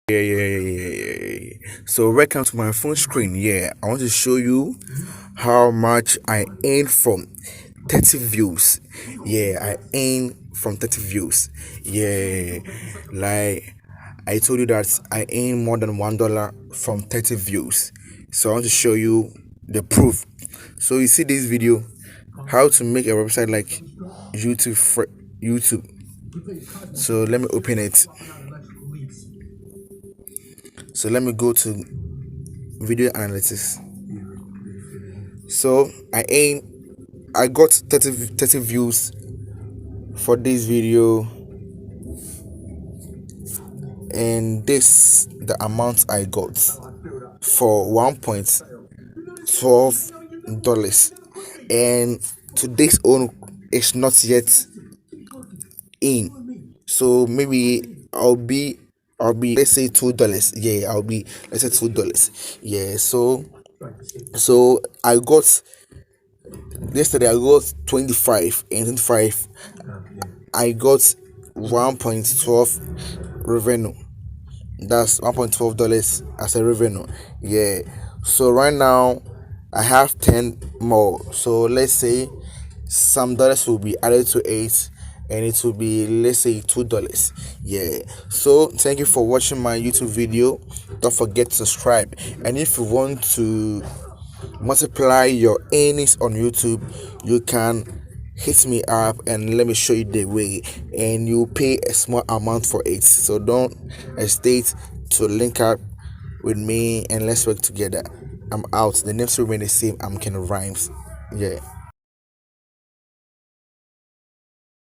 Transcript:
So welcome to my phone screen. I want to show you how much I earn from 30 views. I earn from 30 views. Yeah, like I told you that I earn more than $1 from 30 views. So I want to show you the proof. So you see this video, how to make a website like YouTube. So let me open it. So let me go to video analytics. So I got 30 views for this video, and this the amount I got for $1.12, and today's own is not yet in. So maybe I'll be, let's say $2. I'll be, let's say $2. So I got yesterday I got 25, and 25 I got 1.12 revenue. That's $1.12 as a revenue. So right now I have 10 more. So let's say some dollars will be added to it, and it will be, let's say, $2. So thank you for watching my YouTube video. Don't forget to subscribe, and if you want to multiply your earnings on YouTube, you can hit me up and let me show you the way, and you pay a small amount for it. So don't hesitate to link up with me and let's work together. I'm out. The names remain the same. I'm Ken Rhymes.